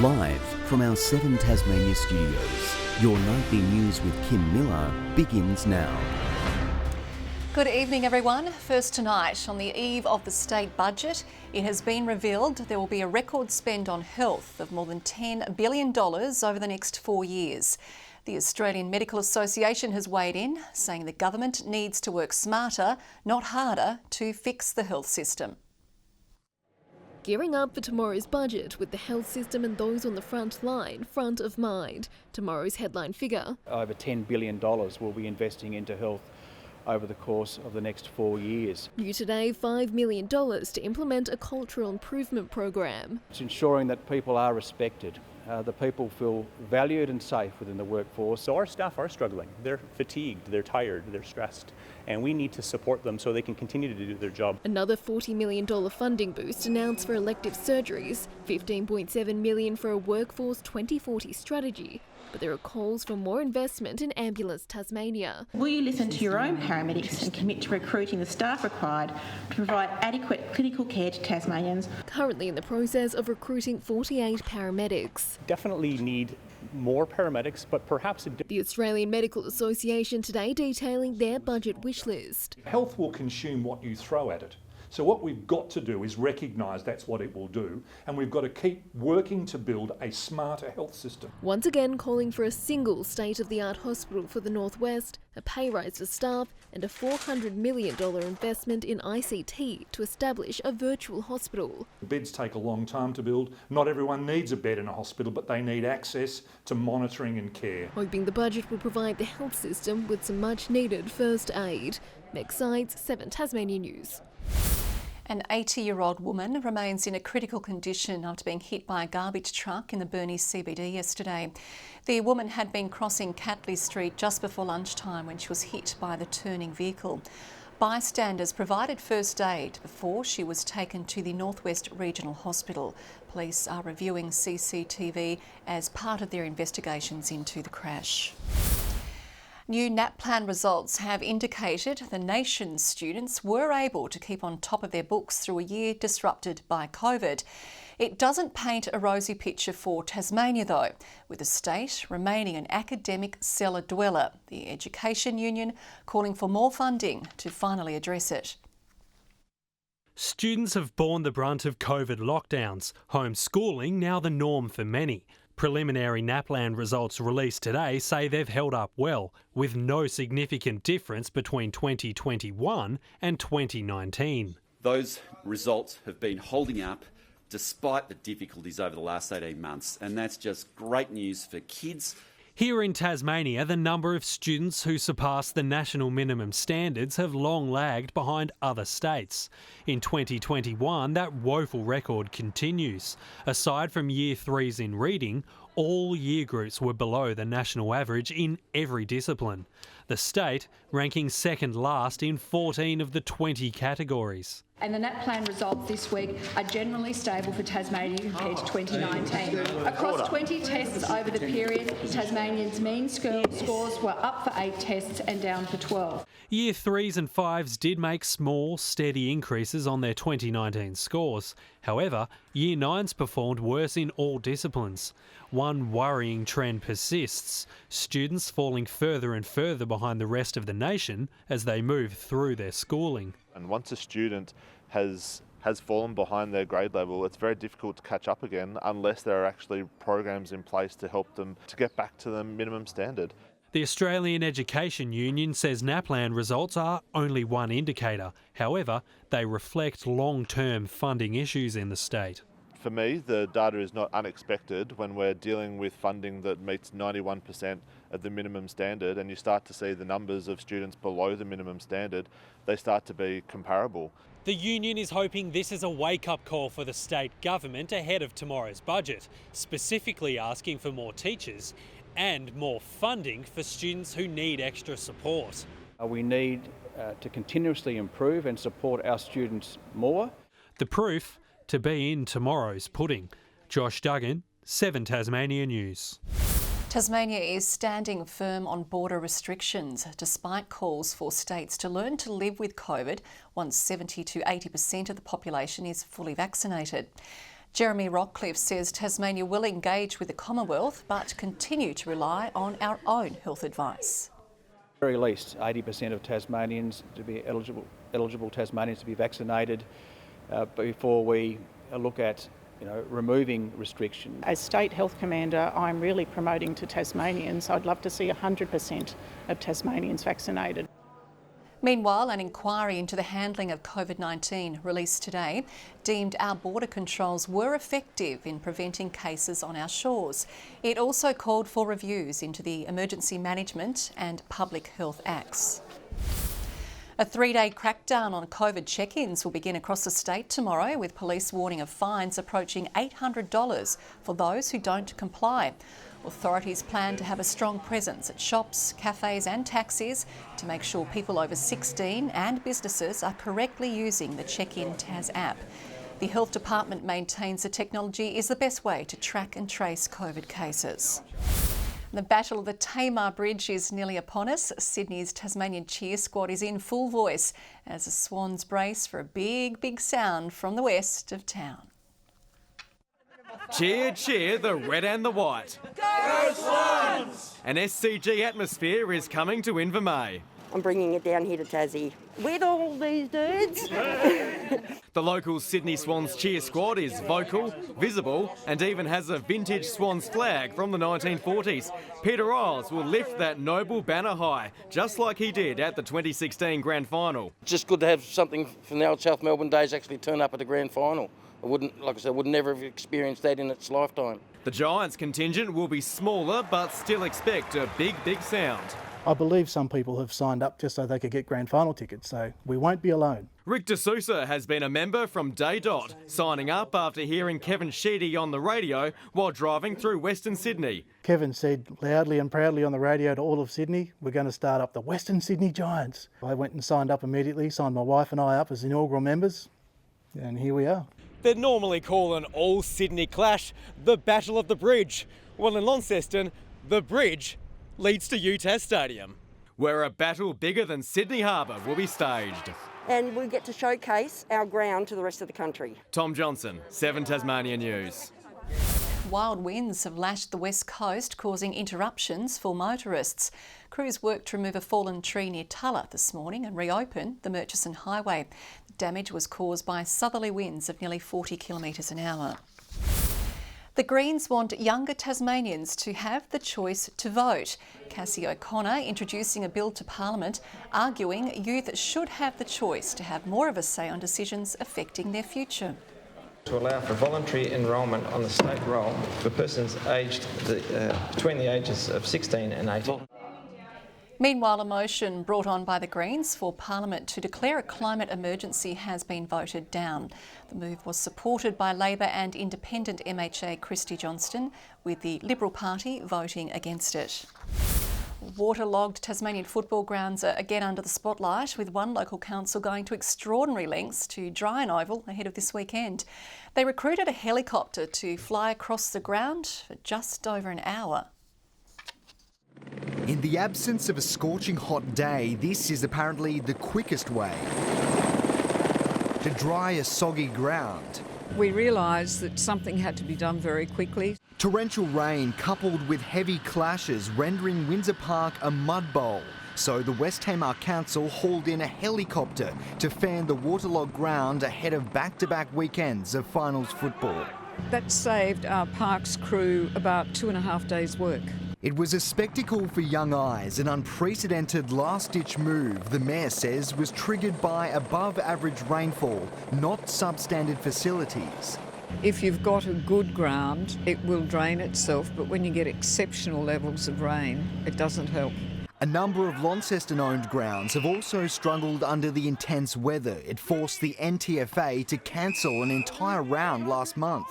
Live from our 7 Tasmania studios, your nightly news with Kim Miller begins now. Good evening, everyone. First tonight, on the eve of the state budget, it has been revealed there will be a record spend on health of more than $10 billion over the next 4 years. The Australian Medical Association has weighed in, saying the government needs to work smarter, not harder, to fix the health system. Gearing up for tomorrow's budget with the health system and those on the front line front of mind. Tomorrow's headline figure: over $10 billion we'll be investing into health over the course of the next 4 years. New today, $5 million to implement a cultural improvement program. It's ensuring that people are respected, the people feel valued and safe within the workforce. So our staff are struggling. They're fatigued, they're tired, they're stressed, and we need to support them so they can continue to do their job. Another $40 million funding boost announced for elective surgeries, $15.7 million for a Workforce 2040 strategy. But there are calls for more investment in Ambulance Tasmania. Will you listen to your own paramedics and commit to recruiting the staff required to provide adequate clinical care to Tasmanians? Currently in the process of recruiting 48 paramedics. Definitely need more paramedics, but perhaps the Australian Medical Association today detailing their budget wish list. Health will consume what you throw at it. So what we've got to do is recognise that's what it will do, and we've got to keep working to build a smarter health system. Once again calling for a single state-of-the-art hospital for the Northwest, a pay rise for staff and a $400 million investment in ICT to establish a virtual hospital. Beds take a long time to build. Not everyone needs a bed in a hospital, but they need access to monitoring and care. Hoping the budget will provide the health system with some much-needed first aid. Meg Sides, 7 Tasmania News. An 80-year-old woman remains in a critical condition after being hit by a garbage truck in the Burnie CBD yesterday. The woman had been crossing Catley Street just before lunchtime when she was hit by the turning vehicle. Bystanders provided first aid before she was taken to the Northwest Regional Hospital. Police are reviewing CCTV as part of their investigations into the crash. New NAPLAN results have indicated the nation's students were able to keep on top of their books through a year disrupted by COVID. It doesn't paint a rosy picture for Tasmania though, with the state remaining an academic cellar dweller, the Education Union calling for more funding to finally address it. Students have borne the brunt of COVID lockdowns, homeschooling now the norm for many. Preliminary NAPLAN results released today say they've held up well, with no significant difference between 2021 and 2019. Those results have been holding up despite the difficulties over the last 18 months, and that's just great news for kids. Here in Tasmania, the number of students who surpass the national minimum standards have long lagged behind other states. In 2021, that woeful record continues. Aside from Year 3s in reading, all year groups were below the national average in every discipline. The state ranking second last in 14 of the 20 categories. And the NAPLAN results this week are generally stable for Tasmania compared to 2019. Across 20 tests over the period, Tasmanians' mean scores were up for 8 tests and down for 12. Year 3s and 5s did make small, steady increases on their 2019 scores. However, Year 9s performed worse in all disciplines. One worrying trend persists, students falling further and further behind the rest of the nation as they move through their schooling. And once a student has fallen behind their grade level, it's very difficult to catch up again unless there are actually programs in place to help them to get back to the minimum standard. The Australian Education Union says NAPLAN results are only one indicator. However, they reflect long-term funding issues in the state. For me, the data is not unexpected when we're dealing with funding that meets 91% of the minimum standard, and you start to see the numbers of students below the minimum standard, they start to be comparable. The union is hoping this is a wake-up call for the state government ahead of tomorrow's budget, specifically asking for more teachers and more funding for students who need extra support. We need to continuously improve and support our students more. The proof to be in tomorrow's pudding. Josh Duggan, 7 Tasmania News. Tasmania is standing firm on border restrictions despite calls for states to learn to live with COVID once 70 to 80% of the population is fully vaccinated. Jeremy Rockcliffe says Tasmania will engage with the Commonwealth but continue to rely on our own health advice. At the very least, 80% of Tasmanians to be eligible Tasmanians to be vaccinated before we look at removing restrictions. As State Health Commander, I'm really promoting to Tasmanians. I'd love to see 100% of Tasmanians vaccinated. Meanwhile, an inquiry into the handling of COVID-19 released today deemed our border controls were effective in preventing cases on our shores. It also called for reviews into the Emergency Management and Public Health Acts. A 3-day crackdown on COVID check-ins will begin across the state tomorrow, with police warning of fines approaching $800 for those who don't comply. Authorities plan to have a strong presence at shops, cafes and taxis to make sure people over 16 and businesses are correctly using the Check-in Tas app. The Health Department maintains the technology is the best way to track and trace COVID cases. The Battle of the Tamar Bridge is nearly upon us. Sydney's Tasmanian cheer squad is in full voice as the Swans brace for a big sound from the west of town. Cheer, cheer, the red and the white. Go Swans! An SCG atmosphere is coming to Invermay. I'm bringing it down here to Tassie with all these dudes. The local Sydney Swans cheer squad is vocal, visible and even has a vintage Swans flag from the 1940s. Peter Isles will lift that noble banner high, just like he did at the 2016 Grand Final. Just good to have something from the old South Melbourne days actually turn up at the Grand Final. I would never have experienced that in its lifetime. The Giants contingent will be smaller but still expect a big sound. I believe some people have signed up just so they could get grand final tickets, so we won't be alone. Rick D'Souza has been a member from day dot, signing up after hearing Kevin Sheedy on the radio while driving through Western Sydney. Kevin said loudly and proudly on the radio to all of Sydney, we're going to start up the Western Sydney Giants. I went and signed up immediately, signed my wife and I up as inaugural members, and here we are. They'd normally call an all-Sydney clash the Battle of the Bridge. Well, in Launceston, the bridge leads to UTAS Stadium, where a battle bigger than Sydney Harbour will be staged. And we get to showcase our ground to the rest of the country. Tom Johnson, 7 Tasmania News. Wild winds have lashed the west coast, causing interruptions for motorists. Crews worked to remove a fallen tree near Tulla this morning and reopen the Murchison Highway. The damage was caused by southerly winds of nearly 40 kilometres an hour. The Greens want younger Tasmanians to have the choice to vote. Cassie O'Connor introducing a bill to Parliament arguing youth should have the choice to have more of a say on decisions affecting their future. To allow for voluntary enrolment on the state roll for persons aged between the ages of 16 and 18. Meanwhile, a motion brought on by the Greens for Parliament to declare a climate emergency has been voted down. The move was supported by Labor and Independent MHA Christy Johnston, with the Liberal Party voting against it. Waterlogged Tasmanian football grounds are again under the spotlight, with one local council going to extraordinary lengths to dry an oval ahead of this weekend. They recruited a helicopter to fly across the ground for just over an hour. In the absence of a scorching hot day, this is apparently the quickest way to dry a soggy ground. We realised that something had to be done very quickly. Torrential rain coupled with heavy clashes rendering Windsor Park a mud bowl. So the West Tamar Council hauled in a helicopter to fan the waterlogged ground ahead of back-to-back weekends of finals football. That saved our parks crew about 2.5 days' work. It was a spectacle for young eyes, an unprecedented last-ditch move, the Mayor says, was triggered by above-average rainfall, not substandard facilities. If you've got a good ground, it will drain itself, but when you get exceptional levels of rain, it doesn't help. A number of Launceston-owned grounds have also struggled under the intense weather. It forced the NTFA to cancel an entire round last month.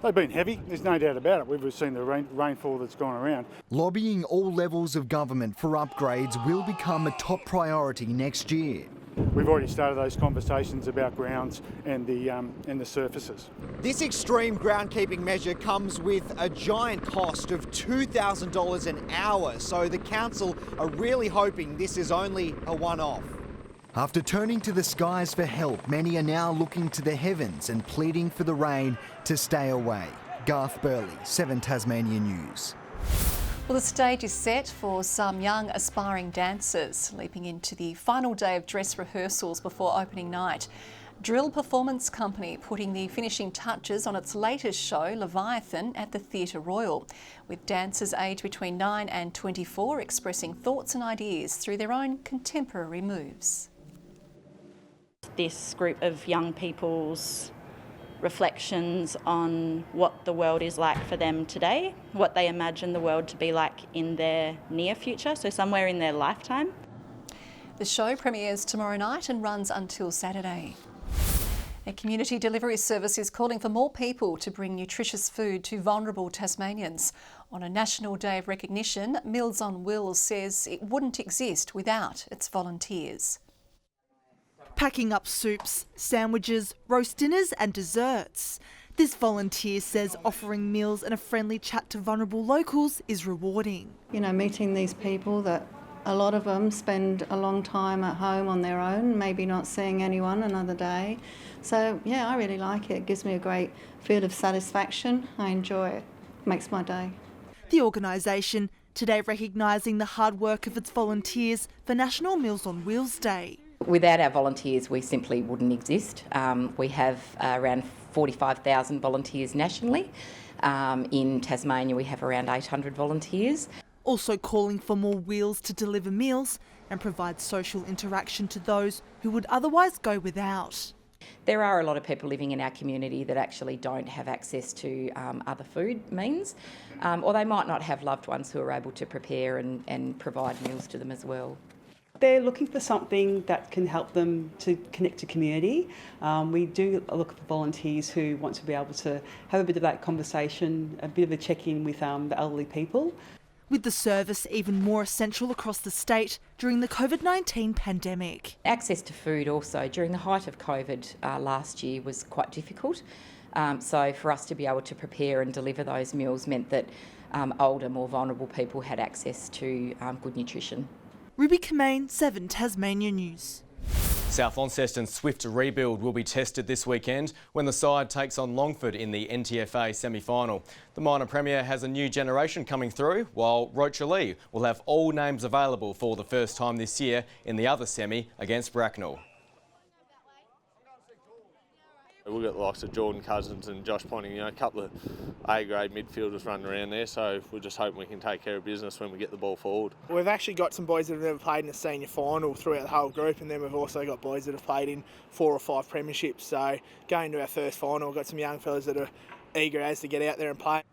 They've been heavy, there's no doubt about it. We've seen the rainfall that's gone around. Lobbying all levels of government for upgrades will become a top priority next year. We've already started those conversations about grounds and the surfaces. This extreme groundkeeping measure comes with a giant cost of $2,000 an hour, so the council are really hoping this is only a one-off. After turning to the skies for help, many are now looking to the heavens and pleading for the rain to stay away. Garth Burley, 7 Tasmania News. Well, the stage is set for some young aspiring dancers leaping into the final day of dress rehearsals before opening night. Drill Performance Company putting the finishing touches on its latest show, Leviathan, at the Theatre Royal, with dancers aged between 9 and 24 expressing thoughts and ideas through their own contemporary moves. This group of young people's reflections on what the world is like for them today, what they imagine the world to be like in their near future, so somewhere in their lifetime. The show premieres tomorrow night and runs until Saturday. A community delivery service is calling for more people to bring nutritious food to vulnerable Tasmanians. On a National Day of Recognition, Meals on Wheels says it wouldn't exist without its volunteers. Packing up soups, sandwiches, roast dinners and desserts. This volunteer says offering meals and a friendly chat to vulnerable locals is rewarding. You know, meeting these people that a lot of them spend a long time at home on their own, maybe not seeing anyone another day. So yeah, I really like it. It gives me a great feel of satisfaction. I enjoy it. Makes my day. The organisation today recognising the hard work of its volunteers for National Meals on Wheels Day. Without our volunteers, we simply wouldn't exist. We have around 45,000 volunteers nationally. In Tasmania, we have around 800 volunteers. Also calling for more wheels to deliver meals and provide social interaction to those who would otherwise go without. There are a lot of people living in our community that actually don't have access to other food means, or they might not have loved ones who are able to prepare and provide meals to them as well. They're looking for something that can help them to connect to community. We do look for volunteers who want to be able to have a bit of that conversation, a bit of a check-in with the elderly people. With the service even more essential across the state during the COVID-19 pandemic. Access to food also during the height of COVID last year was quite difficult. So for us to be able to prepare and deliver those meals meant that older, more vulnerable people had access to good nutrition. Ruby Kamane, 7 Tasmania News. South Launceston's swift rebuild will be tested this weekend when the side takes on Longford in the NTFA semi-final. The minor premier has a new generation coming through, while Rocherlea will have all names available for the first time this year in the other semi against Bracknell. We've got the likes of Jordan Cousins and Josh Ponting, a couple of A-grade midfielders running around there, so we're just hoping we can take care of business when we get the ball forward. We've actually got some boys that have never played in the senior final throughout the whole group, and then we've also got boys that have played in 4 or 5 premierships. So going to our first final, we've got some young fellas that are eager as to get out there and play.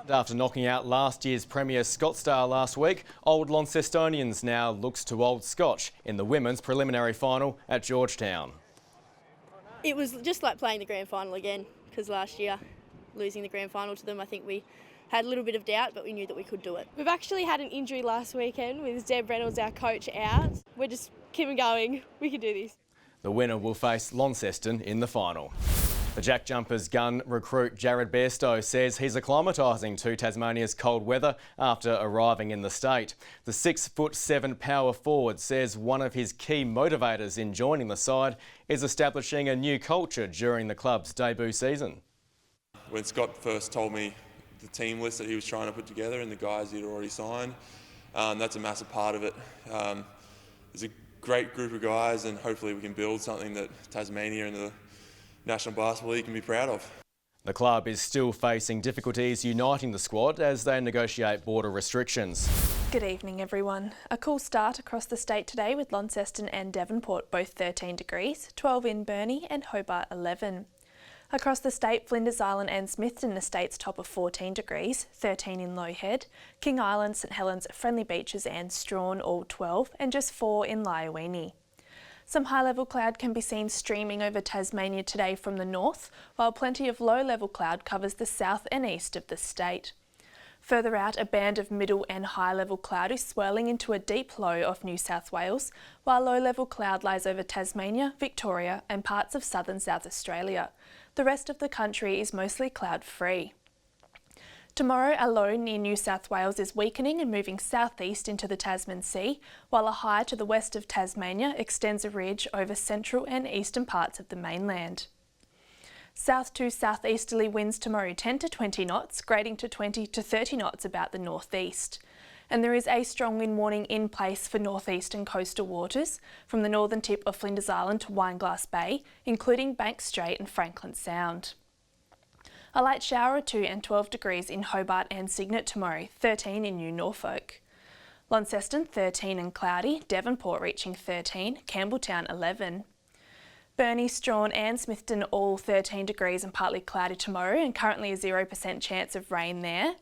After knocking out last year's Premier Scottsdale last week, Old Launcestonians now looks to Old Scotch in the women's preliminary final at Georgetown. It was just like playing the grand final again, because last year, losing the grand final to them, I think we had a little bit of doubt, but we knew that we could do it. We've actually had an injury last weekend with Deb Reynolds, our coach, out. We're just keeping going. We can do this. The winner will face Launceston in the final. The Jack Jumpers gun recruit Jared Bairstow says he's acclimatising to Tasmania's cold weather after arriving in the state. The 6'7" power forward says one of his key motivators in joining the side is establishing a new culture during the club's debut season. When Scott first told me the team list that he was trying to put together and the guys he'd already signed, that's a massive part of it. There's a great group of guys and hopefully we can build something that Tasmania and the National Basketball League can be proud of. The club is still facing difficulties uniting the squad as they negotiate border restrictions. Good evening everyone. A cool start across the state today with Launceston and Devonport both 13 degrees, 12 in Burnie and Hobart 11. Across the state, Flinders Island and Smithton Estates top of 14 degrees, 13 in Low Head, King Island, St Helens, Friendly Beaches and Strawn all 12 and just 4 in Lyowini. Some high-level cloud can be seen streaming over Tasmania today from the north, while plenty of low-level cloud covers the south and east of the state. Further out, a band of middle and high-level cloud is swirling into a deep low off New South Wales, while low-level cloud lies over Tasmania, Victoria and parts of southern South Australia. The rest of the country is mostly cloud-free. Tomorrow, a low near New South Wales is weakening and moving southeast into the Tasman Sea, while a high to the west of Tasmania extends a ridge over central and eastern parts of the mainland. South to southeasterly winds tomorrow 10 to 20 knots, grading to 20 to 30 knots about the northeast. And there is a strong wind warning in place for northeastern coastal waters from the northern tip of Flinders Island to Wineglass Bay, including Bank Strait and Franklin Sound. A light shower or 2 and 12 degrees in Hobart and Cygnet tomorrow, 13 in New Norfolk. Launceston 13 and cloudy, Devonport reaching 13, Campbelltown 11. Burnie, Strawn and Smithton all 13 degrees and partly cloudy tomorrow, and currently a 0% chance of rain there.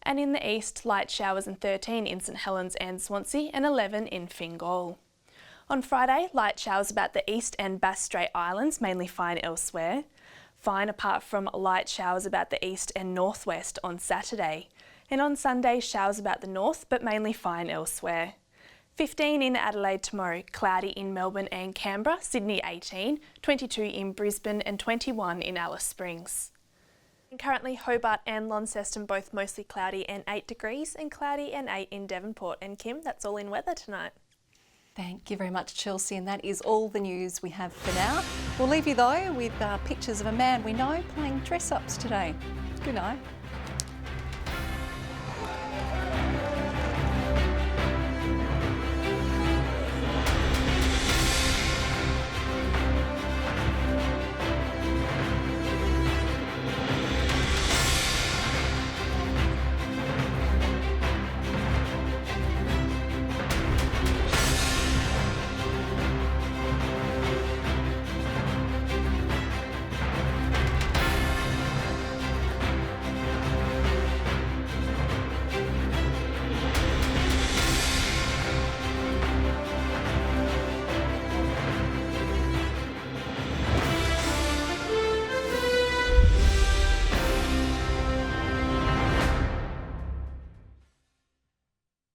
And in the east, light showers and 13 in St Helens and Swansea and 11 in Fingal. On Friday, light showers about the east and Bass Strait Islands, mainly fine elsewhere. Fine apart from light showers about the east and northwest on Saturday. And on Sunday, showers about the north, but mainly fine elsewhere. 15 in Adelaide tomorrow, cloudy in Melbourne and Canberra, Sydney 18, 22 in Brisbane and 21 in Alice Springs. And currently Hobart and Launceston both mostly cloudy and 8 degrees, and cloudy and 8 in Devonport. And Kim, that's all in weather tonight. Thank you very much, Chelsea, and that is all the news we have for now. We'll leave you though with pictures of a man we know playing dress-ups today. Good night.